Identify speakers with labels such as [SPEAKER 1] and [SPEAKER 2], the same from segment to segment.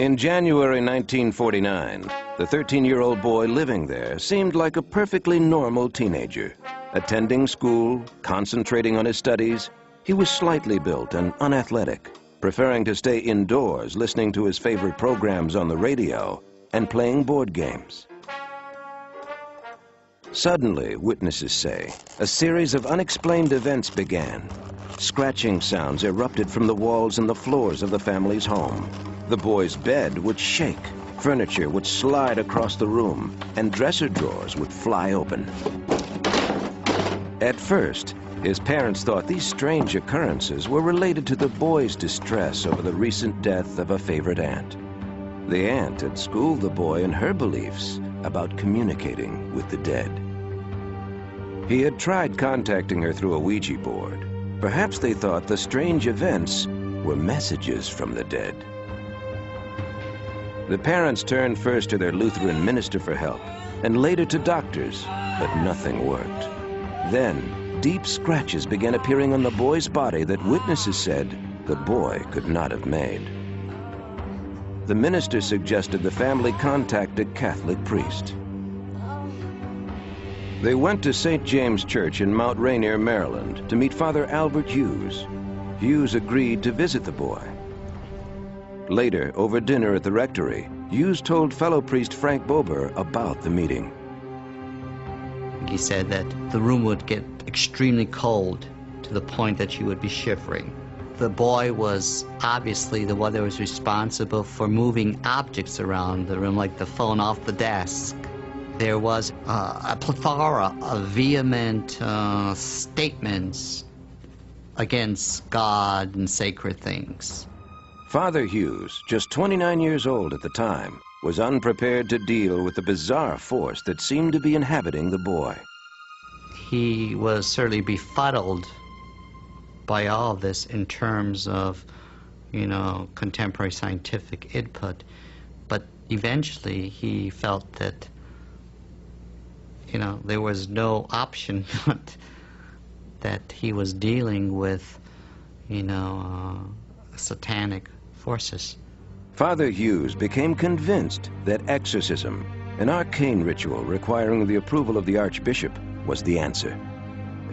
[SPEAKER 1] In January 1949, the 13-year-old boy living there seemed like a perfectly normal teenager. Attending school, concentrating on his studies, he was slightly built and unathletic, preferring to stay indoors listening to his favorite programs on the radio and playing board games. Suddenly, witnesses say, a series of unexplained events began. Scratching sounds erupted from the walls and the floors of the family's home. The boy's bed would shake, furniture would slide across the room, and dresser drawers would fly open. At first, his parents thought these strange occurrences were related to the boy's distress over the recent death of a favorite aunt. The aunt had schooled the boy in her beliefs about communicating with the dead. He had tried contacting her through a Ouija board. Perhaps they thought the strange events were messages from the dead. The parents turned first to their Lutheran minister for help, and later to doctors, but nothing worked. Then, deep scratches began appearing on the boy's body that witnesses said the boy could not have made. The minister suggested the family contact a Catholic priest. They went to St. James Church in Mount Rainier, Maryland, to meet Father Albert Hughes. Hughes agreed to visit the boy. Later, over dinner at the rectory, Hughes told fellow priest Frank Bober about the meeting.
[SPEAKER 2] He said that the room would get extremely cold to the point that you would be shivering. The boy was obviously the one that was responsible for moving objects around the room, like the phone off the desk. There was a plethora of vehement statements against God and sacred things.
[SPEAKER 1] Father Hughes, just 29 years old at the time, was unprepared to deal with the bizarre force that seemed to be inhabiting the boy.
[SPEAKER 2] He was certainly befuddled by all of this in terms of, contemporary scientific input. But eventually he felt that, there was no option but that he was dealing with, satanic forces.
[SPEAKER 1] Father Hughes became convinced that exorcism, an arcane ritual requiring the approval of the Archbishop, was the answer.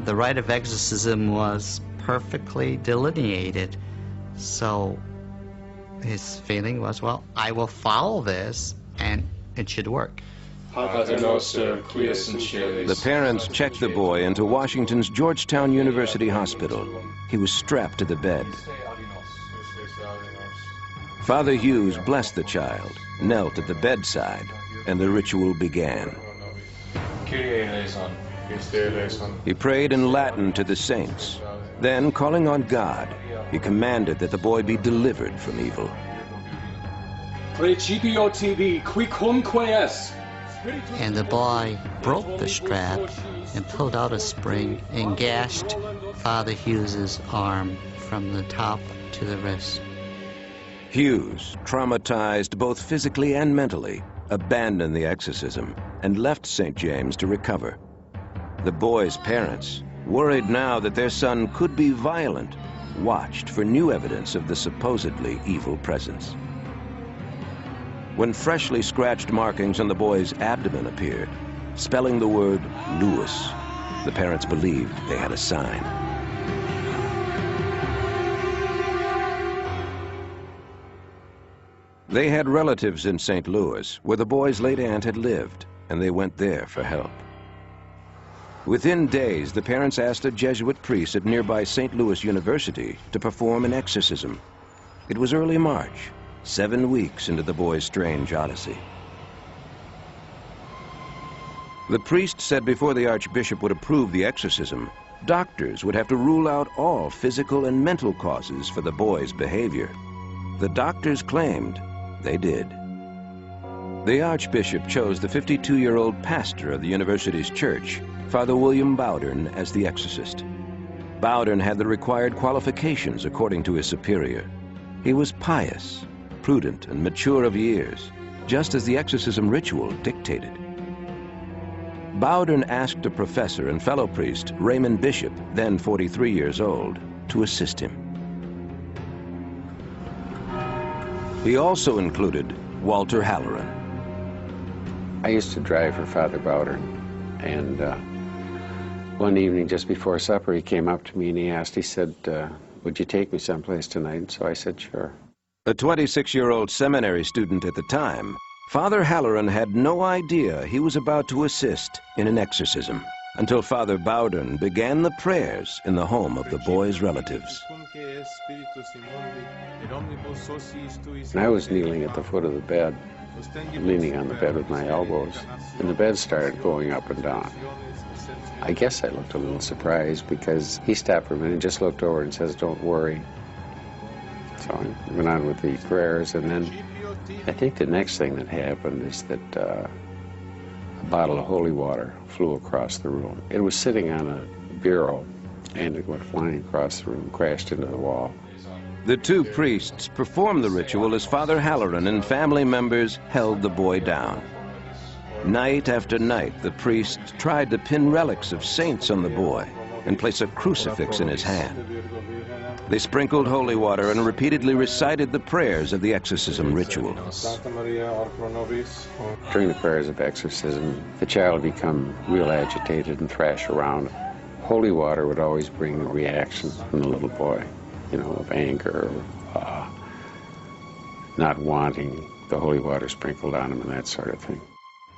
[SPEAKER 2] The rite of exorcism was perfectly delineated, so his feeling was, well, I will follow this and it should work.
[SPEAKER 1] The parents checked the boy into Washington's Georgetown University Hospital. He was strapped to the bed. Father Hughes blessed the child, knelt at the bedside, and the ritual began. He prayed in Latin to the saints. Then, calling on God, he commanded that the boy be delivered from evil.
[SPEAKER 2] And the boy broke the strap and pulled out a spring and gashed Father Hughes's arm from the top to the wrist.
[SPEAKER 1] Hughes, traumatized both physically and mentally, abandoned the exorcism and left St. James to recover. The boy's parents, worried now that their son could be violent, watched for new evidence of the supposedly evil presence. When freshly scratched markings on the boy's abdomen appeared, spelling the word Lewis, the parents believed they had a sign. They had relatives in St. Louis, where the boy's late aunt had lived, and they went there for help. Within days, the parents asked a Jesuit priest at nearby St. Louis University to perform an exorcism. It was early March, 7 weeks into the boy's strange odyssey. The priest said before the Archbishop would approve the exorcism, doctors would have to rule out all physical and mental causes for the boy's behavior. The doctors claimed they did. The Archbishop chose the 52-year-old pastor of the university's church, Father William Bowden, as the exorcist. Bowden had the required qualifications according to his superior. He was pious, prudent, and mature of years, just as the exorcism ritual dictated. Bowden asked a professor and fellow priest, Raymond Bishop, then 43 years old, to assist him. He also included Walter Halloran.
[SPEAKER 3] I used to drive for Father Bowden, and one evening just before supper he came up to me and he said, would you take me someplace tonight? And so I said, sure.
[SPEAKER 1] A 26-year-old seminary student at the time, Father Halloran had no idea he was about to assist in an exorcism until Father Bowden began the prayers in the home of the boy's relatives.
[SPEAKER 3] And I was kneeling at the foot of the bed, leaning on the bed with my elbows, and the bed started going up and down. I guess I looked a little surprised because he stopped for a minute and just looked over and says, don't worry. So I went on with the prayers, and then I think the next thing that happened is that a bottle of holy water flew across the room. It was sitting on a bureau, and it went flying across the room, crashed into the wall.
[SPEAKER 1] The two priests performed the ritual as Father Halloran and family members held the boy down. Night after night, the priests tried to pin relics of saints on the boy and place a crucifix in his hand. They sprinkled holy water and repeatedly recited the prayers of the exorcism ritual.
[SPEAKER 3] During the prayers of exorcism, the child would become real agitated and thrash around. Holy water would always bring a reaction from the little boy, you know, of anger, not wanting the holy water sprinkled on him and that sort of thing.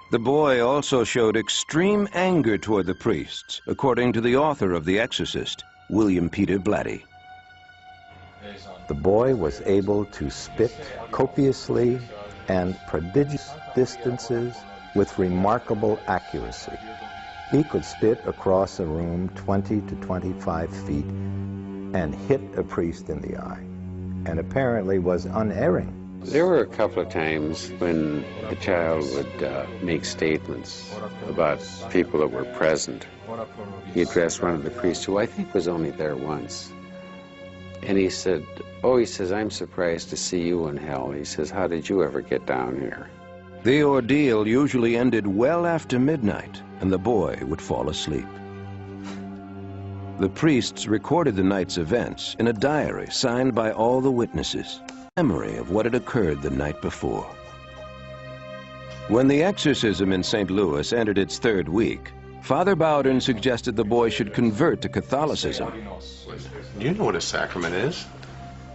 [SPEAKER 1] The boy also showed extreme anger toward the priests, according to the author of The Exorcist, William Peter Blatty.
[SPEAKER 4] The boy was able to spit copiously and prodigious distances with remarkable accuracy. He could spit across a room 20 to 25 feet and hit a priest in the eye, and apparently was unerring.
[SPEAKER 3] There were a couple of times when the child would make statements about people that were present. He addressed one of the priests, who I think was only there once. And he said, I'm surprised to see you in hell. He says, how did you ever get down here?
[SPEAKER 1] The ordeal usually ended well after midnight, and the boy would fall asleep. The priests recorded the night's events in a diary signed by all the witnesses, memory of what had occurred the night before. When the exorcism in St. Louis entered its third week, Father Bowden suggested the boy should convert to Catholicism.
[SPEAKER 5] Do you know what a sacrament is?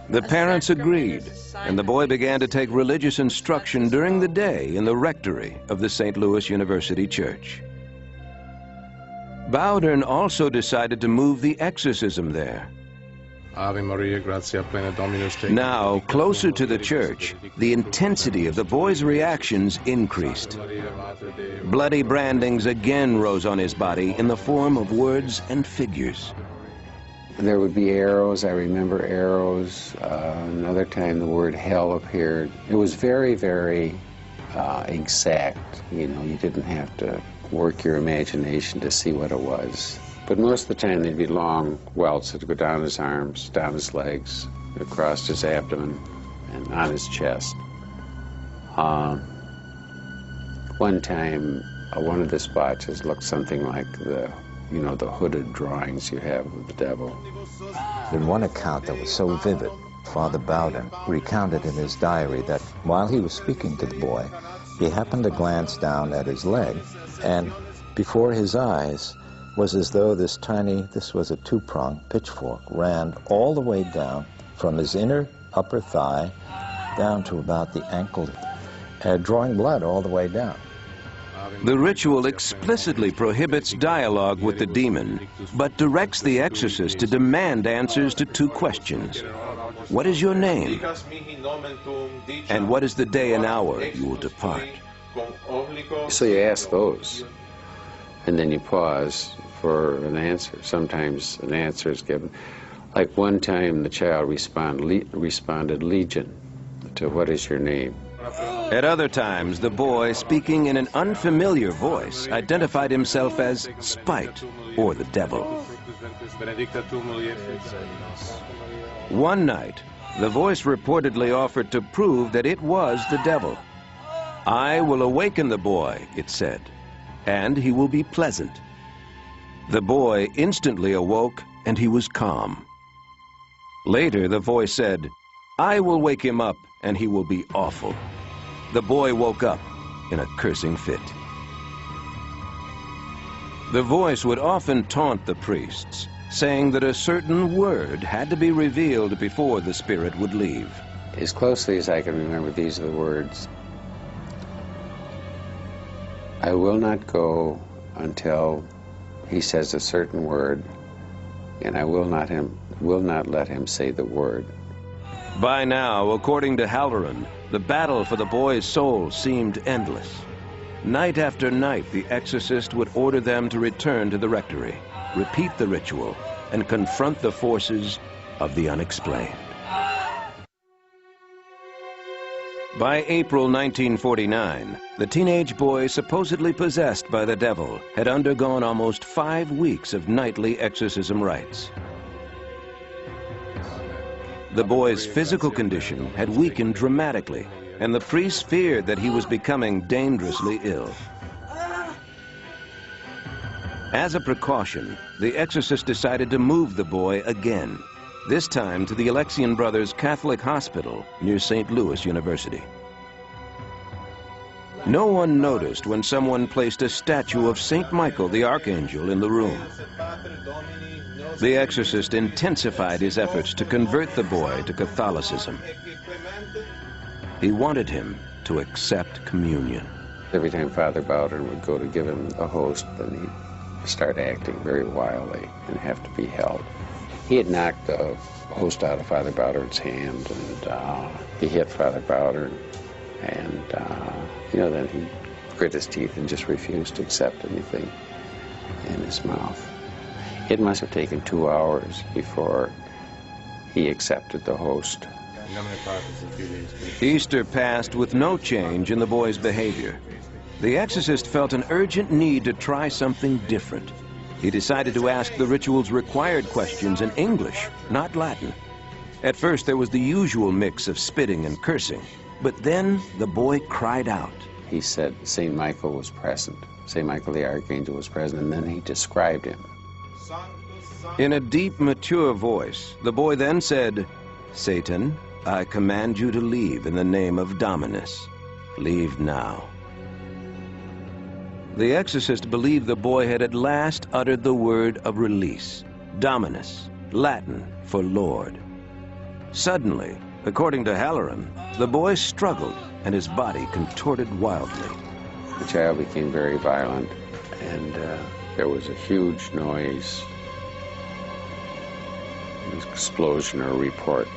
[SPEAKER 1] The parents agreed, and the boy began to take religious instruction during the day in the rectory of the St. Louis University Church. Bowden also decided to move the exorcism there.
[SPEAKER 5] Ave Maria, gratia plena Dominus tecum.
[SPEAKER 1] Now, closer to the church, the intensity of the boy's reactions increased. Bloody brandings again rose on his body in the form of words and figures.
[SPEAKER 3] There would be arrows. I remember arrows. Another time the word hell appeared. It was very, very exact. You know, you didn't have to work your imagination to see what it was. But most of the time there'd be long welts that would go down his arms, down his legs, across his abdomen, and on his chest. One time, one of the splotches looked something like the hooded drawings you have of the devil.
[SPEAKER 4] In one account that was so vivid, Father Bowden recounted in his diary that while he was speaking to the boy, he happened to glance down at his leg, and before his eyes was as though this was a two-pronged pitchfork, ran all the way down from his inner upper thigh down to about the ankle, drawing blood all the way down.
[SPEAKER 1] The ritual explicitly prohibits dialogue with the demon, but directs the exorcist to demand answers to two questions. What is your name? And what is the day and hour you will depart?
[SPEAKER 3] So you ask those, and then you pause for an answer. Sometimes an answer is given. Like one time the child responded Legion to what is your name.
[SPEAKER 1] At other times, the boy, speaking in an unfamiliar voice, identified himself as Spite, or the devil. One night, the voice reportedly offered to prove that it was the devil. I will awaken the boy, it said, and he will be pleasant. The boy instantly awoke, and he was calm. Later, the voice said, I will wake him up, and he will be awful. The boy woke up in a cursing fit. The voice would often taunt the priests, saying that a certain word had to be revealed before the spirit would leave.
[SPEAKER 3] As closely as I can remember, these are the words: I will not go until he says a certain word, and I will not let him say the word.
[SPEAKER 1] By now, according to Halloran, the battle for the boy's soul seemed endless. Night after night, the exorcist would order them to return to the rectory, repeat the ritual, and confront the forces of the unexplained. By April 1949, the teenage boy supposedly possessed by the devil had undergone almost 5 weeks of nightly exorcism rites. The boy's physical condition had weakened dramatically, and the priests feared that he was becoming dangerously ill. As a precaution, the exorcist decided to move the boy again, this time to the Alexian Brothers Catholic Hospital near St. Louis University. No one noticed when someone placed a statue of St. Michael the Archangel in the room. The exorcist intensified his efforts to convert the boy to Catholicism. He wanted him to accept communion.
[SPEAKER 3] Every time Father Bowden would go to give him a host, then he'd start acting very wildly and have to be held. He had knocked the host out of Father Bowden's hand, and he hit Father Bowden, and then he grit his teeth and just refused to accept anything in his mouth. It must have taken 2 hours before he accepted the host.
[SPEAKER 1] Easter passed with no change in the boy's behavior. The exorcist felt an urgent need to try something different. He decided to ask the ritual's required questions in English, not Latin. At first, there was the usual mix of spitting and cursing, but then the boy cried out.
[SPEAKER 3] He said St. Michael was present. St. Michael the Archangel was present, and then he described him.
[SPEAKER 1] In a deep, mature voice, the boy then said, Satan, I command you to leave in the name of Dominus. Leave now. The exorcist believed the boy had at last uttered the word of release, Dominus, Latin for Lord. Suddenly, according to Halloran, the boy struggled and his body contorted wildly.
[SPEAKER 3] The child became very violent, and there was a huge noise, an explosion or report,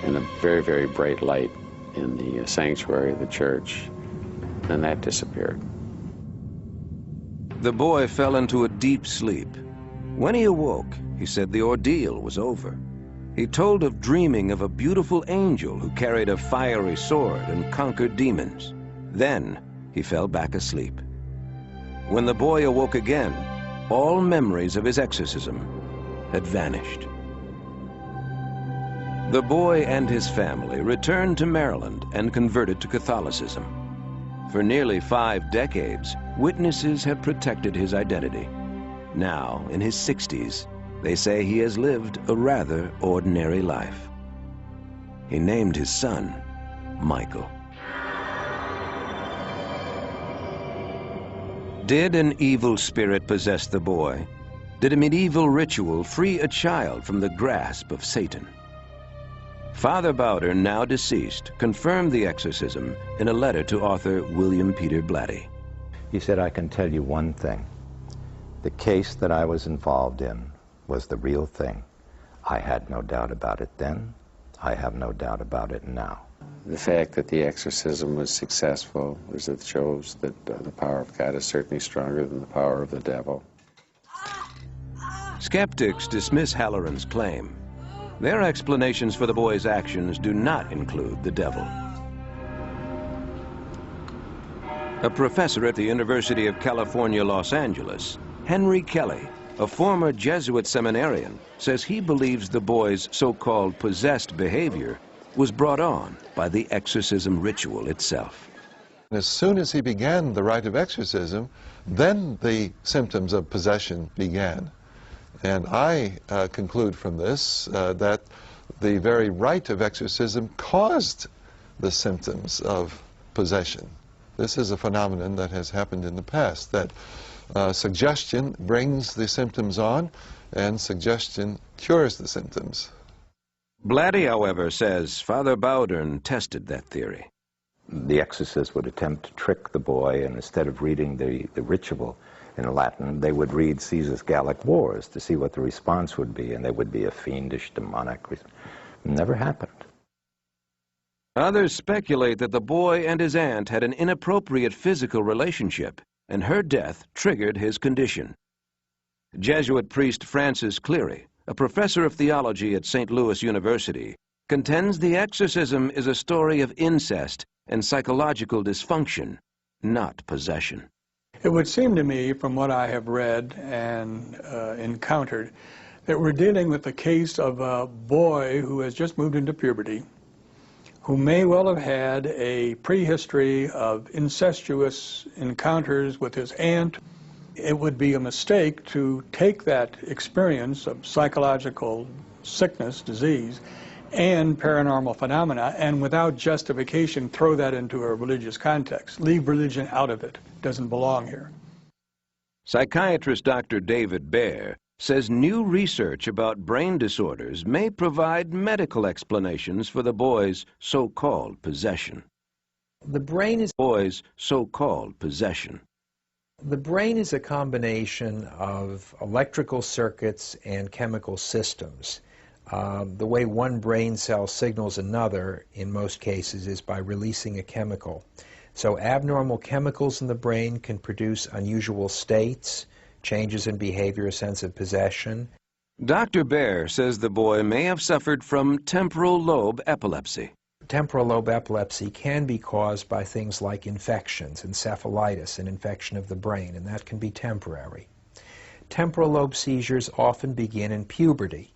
[SPEAKER 3] and a very, very bright light in the sanctuary of the church. Then that disappeared.
[SPEAKER 1] The boy fell into a deep sleep. When he awoke, he said the ordeal was over. He told of dreaming of a beautiful angel who carried a fiery sword and conquered demons. Then he fell back asleep. When the boy awoke again, all memories of his exorcism had vanished. The boy and his family returned to Maryland and converted to Catholicism. For nearly 5 decades, witnesses have protected his identity. Now, in his 60s, they say he has lived a rather ordinary life. He named his son Michael. Did an evil spirit possess the boy? Did a medieval ritual free a child from the grasp of Satan? Father Bowden, now deceased, confirmed the exorcism in a letter to author William Peter Blatty.
[SPEAKER 4] He said, I can tell you one thing. The case that I was involved in was the real thing. I had no doubt about it then. I have no doubt about it now.
[SPEAKER 3] The fact that the exorcism was successful is it shows that the power of God is certainly stronger than the power of the devil.
[SPEAKER 1] Skeptics dismiss Halloran's claim. Their explanations for the boy's actions do not include the devil. A professor at the University of California, Los Angeles, Henry Kelly, a former Jesuit seminarian, says he believes the boy's so-called possessed behavior was brought on by the exorcism ritual itself.
[SPEAKER 6] As soon as he began the rite of exorcism, then the symptoms of possession began. And I conclude from this that the very rite of exorcism caused the symptoms of possession. This is a phenomenon that has happened in the past, that suggestion brings the symptoms on, and suggestion cures the symptoms.
[SPEAKER 1] Blatty, however, says Father Bowden tested that theory.
[SPEAKER 4] The exorcist would attempt to trick the boy, and instead of reading the ritual in Latin, they would read Caesar's Gallic Wars to see what the response would be, and there would be a fiendish, demonic never happened.
[SPEAKER 1] Others speculate that the boy and his aunt had an inappropriate physical relationship, and her death triggered his condition. Jesuit priest Francis Cleary, a professor of theology at St. Louis University, contends the exorcism is a story of incest and psychological dysfunction, not possession.
[SPEAKER 7] It would seem to me, from what I have read and encountered, that we're dealing with the case of a boy who has just moved into puberty, who may well have had a prehistory of incestuous encounters with his aunt. It would be a mistake to take that experience of psychological sickness, disease, and paranormal phenomena, and without justification throw that into a religious context. Leave religion out of it. It doesn't belong here.
[SPEAKER 1] Psychiatrist Dr. David Baer says new research about brain disorders may provide medical explanations for the boy's so-called possession.
[SPEAKER 8] The brain is
[SPEAKER 1] The
[SPEAKER 8] brain is a combination of electrical circuits and chemical systems. The way one brain cell signals another, in most cases, is by releasing a chemical. So abnormal chemicals in the brain can produce unusual states, changes in behavior, a sense of possession.
[SPEAKER 1] Dr. Baer says the boy may have suffered from temporal lobe epilepsy.
[SPEAKER 8] Temporal lobe epilepsy can be caused by things like infections, encephalitis, an infection of the brain, and that can be temporary. Temporal lobe seizures often begin in puberty.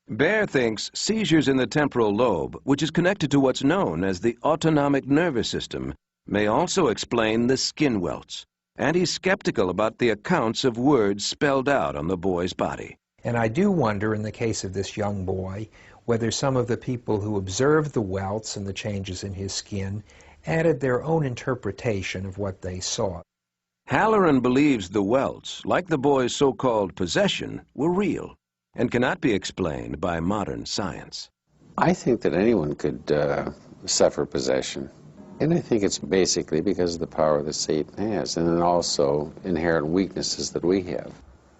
[SPEAKER 1] Baer thinks seizures in the temporal lobe, which is connected to what's known as the autonomic nervous system, may also explain the skin welts, and he's skeptical about the accounts of words spelled out on the boy's body.
[SPEAKER 8] And I do wonder, in the case of this young boy, whether some of the people who observed the welts and the changes in his skin added their own interpretation of what they saw.
[SPEAKER 1] Halloran believes the welts, like the boy's so-called possession, were real and cannot be explained by modern science.
[SPEAKER 3] I think that anyone could suffer possession. And I think it's basically because of the power that Satan has, and then also inherent weaknesses that we have.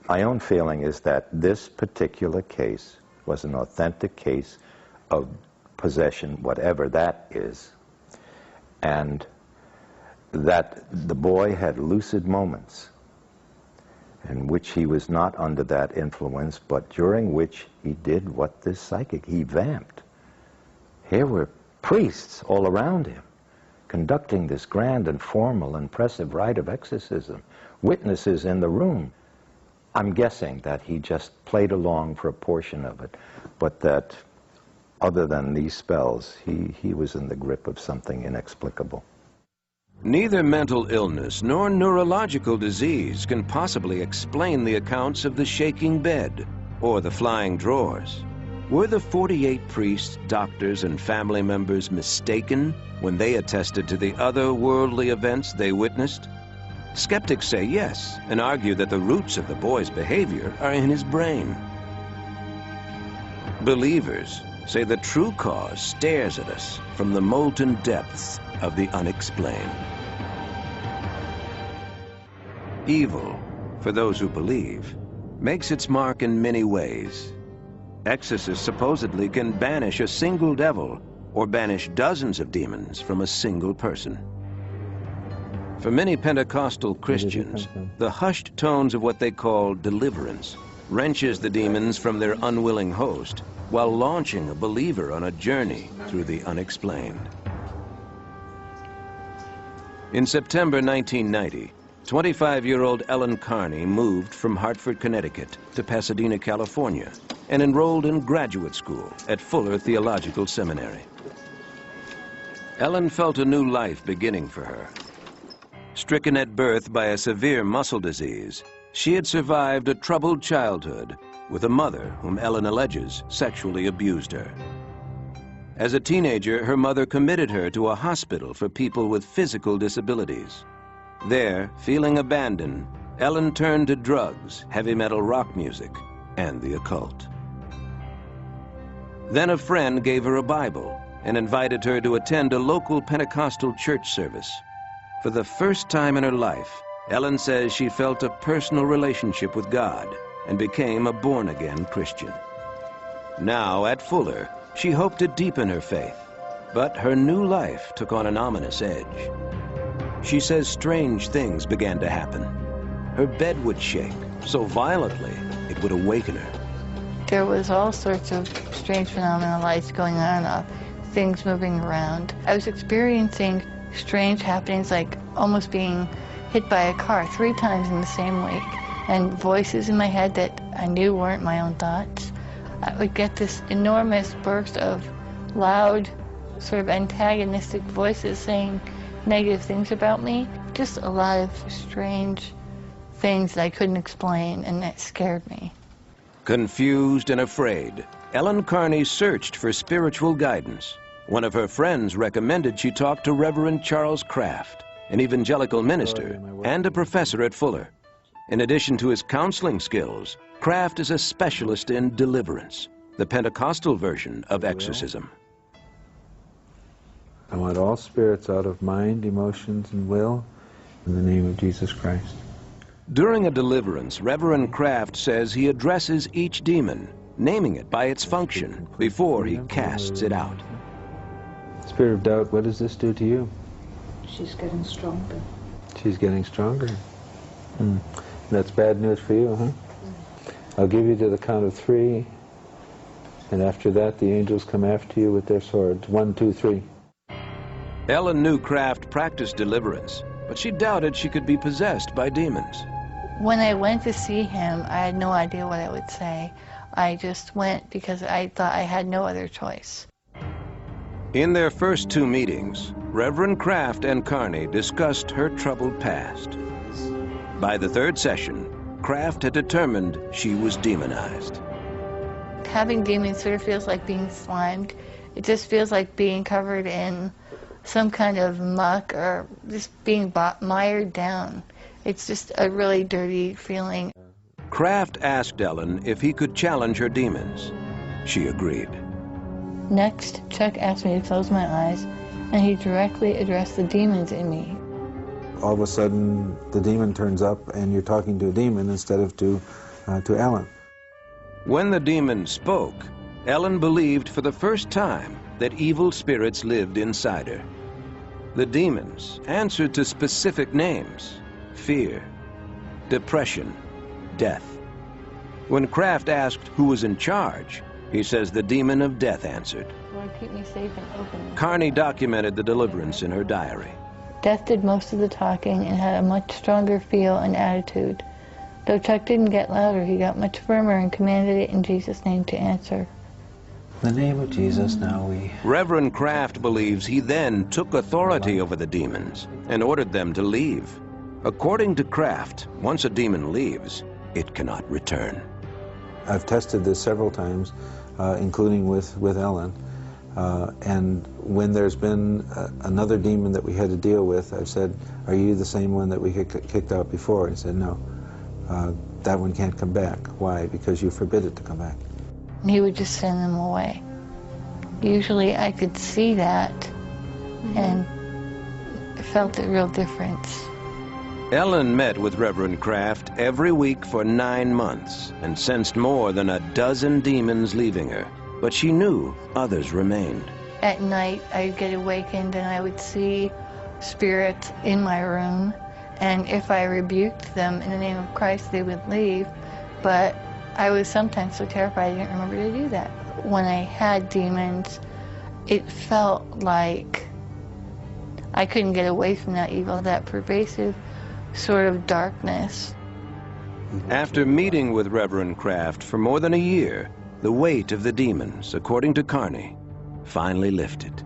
[SPEAKER 4] My own feeling is that this particular case was an authentic case of possession, whatever that is, and that the boy had lucid moments in which he was not under that influence, but during which he did what this psychic, he vamped. Here were priests all around him, conducting this grand and formal, impressive rite of exorcism, witnesses in the room. I'm guessing that he just played along for a portion of it, but that other than these spells, he was in the grip of something inexplicable.
[SPEAKER 1] Neither mental illness nor neurological disease can possibly explain the accounts of the shaking bed or the flying drawers. Were the 48 priests, doctors, and family members mistaken when they attested to the otherworldly events they witnessed? Skeptics say yes, and argue that the roots of the boy's behavior are in his brain. Believers say the true cause stares at us from the molten depths of the unexplained. Evil, for those who believe, makes its mark in many ways. Exorcists supposedly can banish a single devil or banish dozens of demons from a single person. For many Pentecostal Christians, the hushed tones of what they call deliverance wrenches the demons from their unwilling host while launching a believer on a journey through the unexplained. In September 1990, 25-year-old Ellen Carney moved from Hartford, Connecticut to Pasadena, California, and enrolled in graduate school at Fuller Theological Seminary. Ellen felt a new life beginning for her. Stricken at birth by a severe muscle disease, she had survived a troubled childhood with a mother whom Ellen alleges sexually abused her. As a teenager, her mother committed her to a hospital for people with physical disabilities. There, feeling abandoned, Ellen turned to drugs, heavy metal rock music, and the occult. Then a friend gave her a Bible and invited her to attend a local Pentecostal church service. For the first time in her life, Ellen says she felt a personal relationship with God and became a born-again Christian. Now, at Fuller, she hoped to deepen her faith, but her new life took on an ominous edge. She says strange things began to happen. Her bed would shake so violently it would awaken her.
[SPEAKER 9] There was all sorts of strange phenomena, lights going on and off, things moving around. I was experiencing strange happenings, like almost being hit by a car 3 times in the same week, and voices in my head that I knew weren't my own thoughts. I would get this enormous burst of loud, sort of antagonistic voices saying negative things about me. Just a lot of strange things that I couldn't explain, and that scared me.
[SPEAKER 1] Confused and afraid, Ellen Carney searched for spiritual guidance. One of her friends recommended she talk to Reverend Charles Kraft, an evangelical minister and a professor at Fuller. In addition to his counseling skills, Kraft is a specialist in deliverance, the Pentecostal version of exorcism.
[SPEAKER 4] I want all spirits out of mind, emotions, and will, in the name of Jesus Christ.
[SPEAKER 1] During a deliverance, Reverend Kraft says he addresses each demon, naming it by its function, before he casts it out.
[SPEAKER 4] Spirit of doubt, what does this do to you?
[SPEAKER 10] She's getting stronger.
[SPEAKER 4] She's getting stronger. That's bad news for you, huh? I'll give you to the count of 3, and after that the angels come after you with their swords. 1, 2, 3.
[SPEAKER 1] Ellen knew Kraft practiced deliverance, but she doubted she could be possessed by demons.
[SPEAKER 9] When I went to see him, I had no idea what I would say. I just went because I thought I had no other choice.
[SPEAKER 1] In their first 2 meetings, Reverend Kraft and Carney discussed her troubled past. By the 3rd session, Kraft had determined she was demonized.
[SPEAKER 9] Having demons sort of feels like being slimed. It just feels like being covered in some kind of muck or just being mired down. It's just a really dirty feeling.
[SPEAKER 1] Kraft asked Ellen if he could challenge her demons. She agreed.
[SPEAKER 9] Next, Chuck asked me to close my eyes, and he directly addressed the demons in me.
[SPEAKER 4] All of a sudden, the demon turns up, and you're talking to a demon instead of to Ellen.
[SPEAKER 1] When the demon spoke, Ellen believed for the first time that evil spirits lived inside her. The demons answered to specific names: fear, depression, death. When Kraft asked who was in charge, he says the demon of death answered.
[SPEAKER 9] Lord, keep me safe and open.
[SPEAKER 1] Carney documented the deliverance in her diary.
[SPEAKER 9] Death did most of the talking and had a much stronger feel and attitude. Though Chuck didn't get louder, he got much firmer and commanded it in Jesus' name to answer.
[SPEAKER 4] In the name of Jesus, now we...
[SPEAKER 1] Reverend Kraft believes he then took authority over the demons and ordered them to leave. According to Kraft, once a demon leaves, it cannot return.
[SPEAKER 4] I've tested this several times, including with Ellen. And when there's been another demon that we had to deal with, I've said, are you the same one that we kicked out before? And he said, no, that one can't come back. Why? Because you forbid it to come back.
[SPEAKER 9] And he would just send them away. Usually I could see that and felt a real difference.
[SPEAKER 1] Ellen met with Reverend Kraft every week for 9 months and sensed more than a dozen demons leaving her, but she knew others remained.
[SPEAKER 9] At night, I'd get awakened and I would see spirits in my room, and if I rebuked them in the name of Christ, they would leave, but I was sometimes so terrified I didn't remember to do that. When I had demons, it felt like I couldn't get away from that evil, that pervasive sort of darkness.
[SPEAKER 1] After meeting with Reverend Kraft for more than a year, the weight of the demons, according to Carney, finally lifted.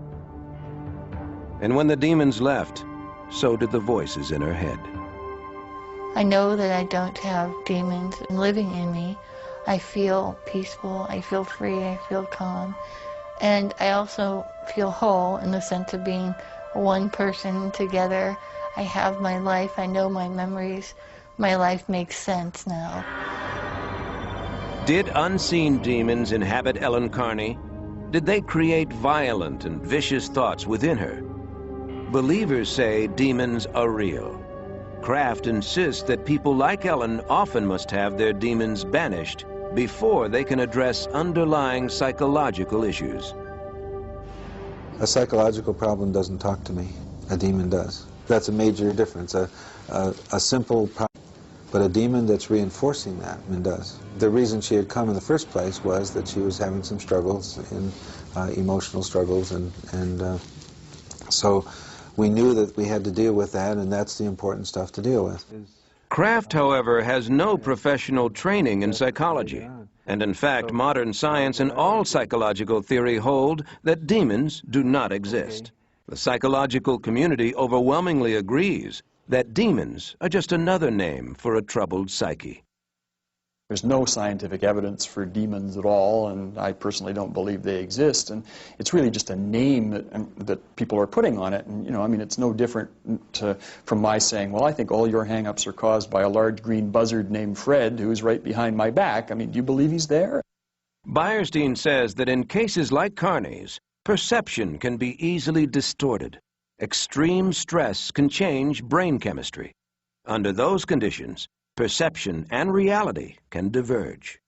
[SPEAKER 1] And when the demons left, so did the voices in her head.
[SPEAKER 9] I know that I don't have demons living in me. I feel peaceful, I feel free, I feel calm. And I also feel whole in the sense of being one person together. I have my life, I know my memories, my life makes sense now.
[SPEAKER 1] Did unseen demons inhabit Ellen Carney? Did they create violent and vicious thoughts within her? Believers say demons are real. Kraft insists that people like Ellen often must have their demons banished before they can address underlying psychological issues.
[SPEAKER 11] A psychological problem doesn't talk to me. A demon does. That's a major difference. A simple problem, but a demon that's reinforcing that does. The reason she had come in the first place was that she was having some struggles, emotional struggles, and so we knew that we had to deal with that, and that's the important stuff to deal with.
[SPEAKER 1] Kraft, however, has no professional training in psychology. And in fact, modern science and all psychological theory hold that demons do not exist. The psychological community overwhelmingly agrees that demons are just another name for a troubled psyche.
[SPEAKER 12] There's no scientific evidence for demons at all, and I personally don't believe they exist. And it's really just a name that people are putting on it. And, I mean, it's no different from my saying, well, I think all your hang-ups are caused by a large green buzzard named Fred who's right behind my back. I mean, do you believe he's there?
[SPEAKER 1] Beierstein says that in cases like Carney's, perception can be easily distorted. Extreme stress can change brain chemistry. Under those conditions, perception and reality can diverge.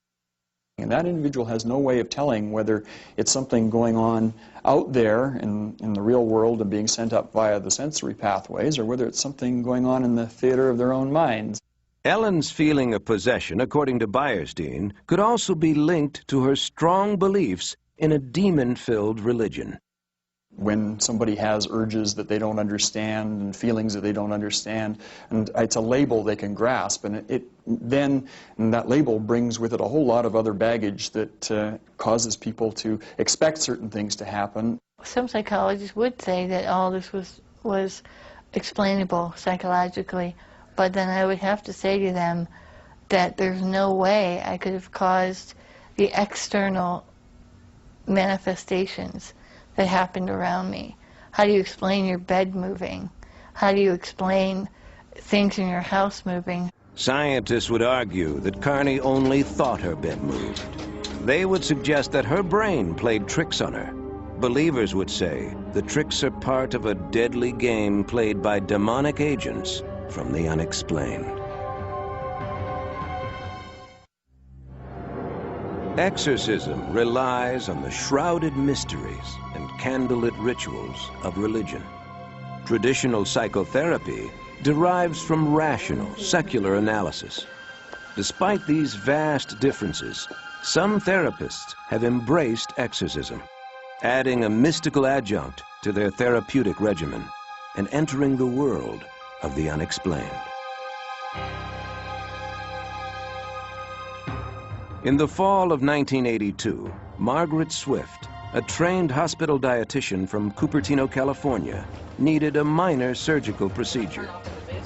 [SPEAKER 12] And that individual has no way of telling whether it's something going on out there in the real world and being sent up via the sensory pathways, or whether it's something going on in the theater of their own minds.
[SPEAKER 1] Ellen's feeling of possession, according to Beierstein, could also be linked to her strong beliefs in a demon-filled religion.
[SPEAKER 12] When somebody has urges that they don't understand and feelings that they don't understand, and it's a label they can grasp, and then that label brings with it a whole lot of other baggage that causes people to expect certain things to happen.
[SPEAKER 9] Some psychologists would say that all this was explainable psychologically, but then I would have to say to them that there's no way I could have caused the external manifestations that happened around me. How do you explain your bed moving? How do you explain things in your house moving?
[SPEAKER 1] Scientists would argue that Carney only thought her bed moved. They would suggest that her brain played tricks on her. Believers would say the tricks are part of a deadly game played by demonic agents from the unexplained. Exorcism relies on the shrouded mysteries and candlelit rituals of religion. Traditional psychotherapy derives from rational, secular analysis. Despite these vast differences, some therapists have embraced exorcism, adding a mystical adjunct to their therapeutic regimen and entering the world of the unexplained. In the fall of 1982, Margaret Swift, a trained hospital dietitian from Cupertino, California, needed a minor surgical procedure.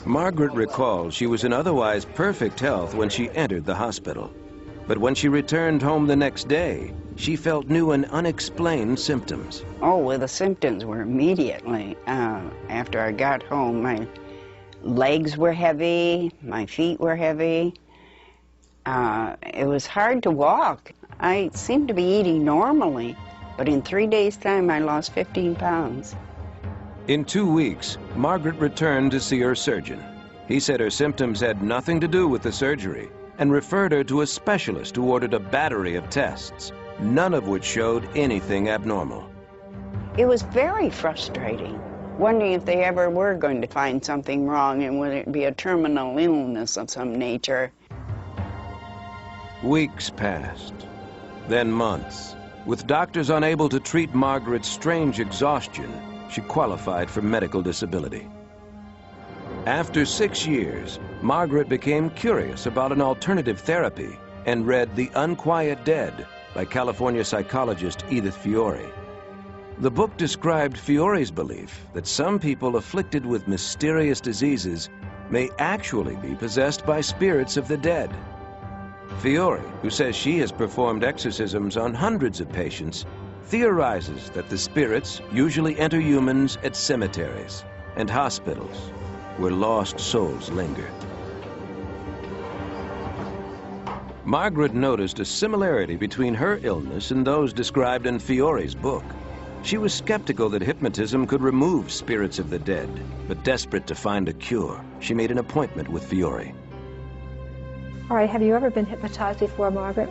[SPEAKER 1] Margaret recalls she was in otherwise perfect health when she entered the hospital. But when she returned home the next day, she felt new and unexplained symptoms.
[SPEAKER 13] Oh, well, the symptoms were immediately. After I got home, my legs were heavy, my feet were heavy. It was hard to walk. I seemed to be eating normally, but in 3 days' time, I lost 15 pounds.
[SPEAKER 1] In 2 weeks, Margaret returned to see her surgeon. He said her symptoms had nothing to do with the surgery and referred her to a specialist who ordered a battery of tests, none of which showed anything abnormal.
[SPEAKER 13] It was very frustrating, wondering if they ever were going to find something wrong and would it be a terminal illness of some nature.
[SPEAKER 1] Weeks passed, then months. With doctors unable to treat Margaret's strange exhaustion, she qualified for medical disability. After 6 years, Margaret became curious about an alternative therapy and read The Unquiet Dead by California psychologist Edith Fiore. The book described Fiore's belief that some people afflicted with mysterious diseases may actually be possessed by spirits of the dead. Fiore, who says she has performed exorcisms on hundreds of patients, theorizes that the spirits usually enter humans at cemeteries and hospitals where lost souls linger. Margaret noticed a similarity between her illness and those described in Fiore's book. She was skeptical that hypnotism could remove spirits of the dead, but desperate to find a cure, she made an appointment with Fiore.
[SPEAKER 14] All right, have you ever been hypnotized before, Margaret?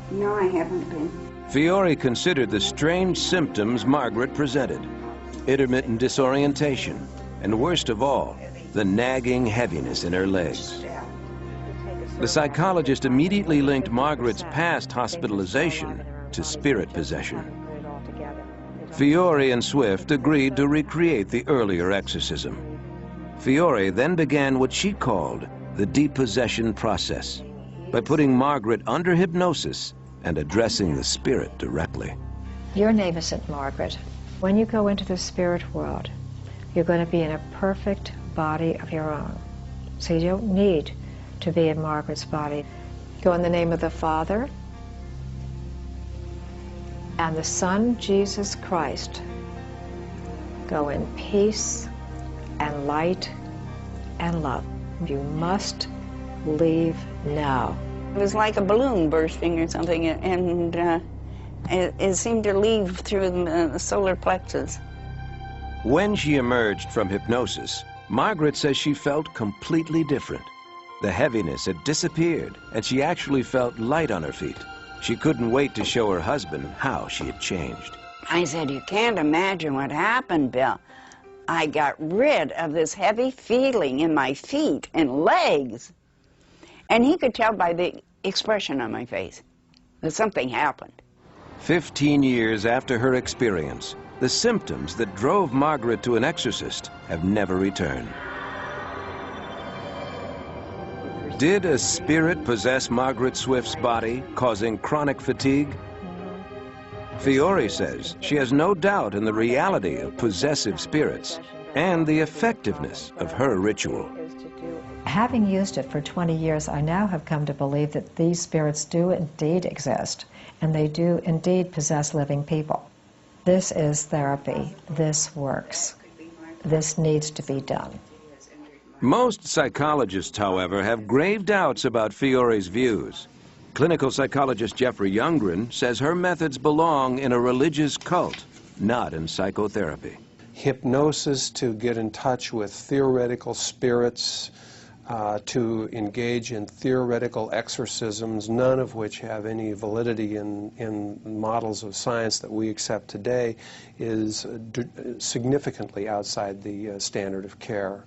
[SPEAKER 13] No, I haven't been.
[SPEAKER 1] Fiore considered the strange symptoms Margaret presented: intermittent disorientation, and worst of all, the nagging heaviness in her legs. The psychologist immediately linked Margaret's past hospitalization to spirit possession. Fiore and Swift agreed to recreate the earlier exorcism. Fiore then began what she called the depossession process, by putting Margaret under hypnosis and addressing the spirit directly.
[SPEAKER 14] Your name isn't Margaret. When you go into the spirit world, you're going to be in a perfect body of your own. So you don't need to be in Margaret's body. Go in the name of the Father and the Son, Jesus Christ. Go in peace and light and love. You must leave now.
[SPEAKER 13] It was like a balloon bursting or something, and it seemed to leave through the solar plexus.
[SPEAKER 1] When she emerged from hypnosis, Margaret says she felt completely different. The heaviness had disappeared, and she actually felt light on her feet. She couldn't wait to show her husband how she had changed.
[SPEAKER 13] I said, "You can't imagine what happened, Bill. I got rid of this heavy feeling in my feet and legs." And he could tell by the expression on my face that something happened.
[SPEAKER 1] 15 years after her experience, the symptoms that drove Margaret to an exorcist have never returned. Did a spirit possess Margaret Swift's body, causing chronic fatigue? Fiore says she has no doubt in the reality of possessive spirits and the effectiveness of her ritual.
[SPEAKER 14] Having used it for 20 years, I now have come to believe that these spirits do indeed exist, and they do indeed possess living people. This is therapy. This works. This needs to be done.
[SPEAKER 1] Most psychologists, however, have grave doubts about Fiore's views. Clinical psychologist Jeffrey Youngren says her methods belong in a religious cult, not in psychotherapy.
[SPEAKER 15] Hypnosis to get in touch with theoretical spirits, to engage in theoretical exorcisms, none of which have any validity in models of science that we accept today, is significantly outside the standard of care.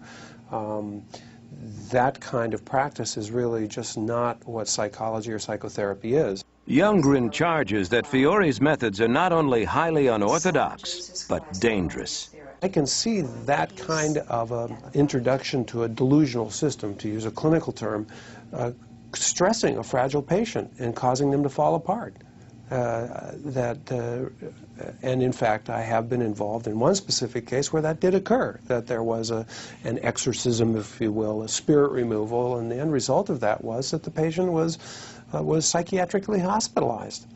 [SPEAKER 15] That kind of practice is really just not what psychology or psychotherapy is.
[SPEAKER 1] Youngren charges that Fiore's methods are not only highly unorthodox, but dangerous.
[SPEAKER 15] I can see that kind of introduction to a delusional system, to use a clinical term, stressing a fragile patient and causing them to fall apart. And in fact, I have been involved in one specific case where that did occur, that there was an exorcism, if you will, a spirit removal, and the end result of that was that the patient was psychiatrically hospitalized.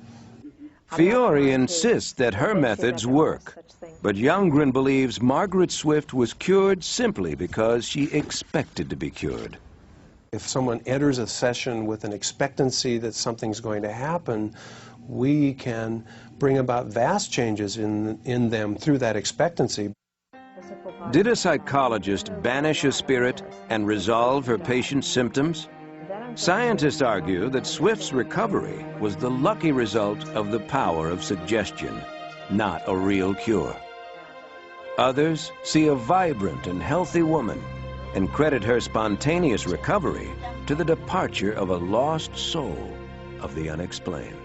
[SPEAKER 1] Fiore insists that her methods work, but Youngren believes Margaret Swift was cured simply because she expected to be cured.
[SPEAKER 15] If someone enters a session with an expectancy that something's going to happen, we can bring about vast changes in them through that expectancy.
[SPEAKER 1] Did a psychologist banish a spirit and resolve her patient's symptoms? Scientists argue that Swift's recovery was the lucky result of the power of suggestion, not a real cure. Others see a vibrant and healthy woman and credit her spontaneous recovery to the departure of a lost soul of the unexplained.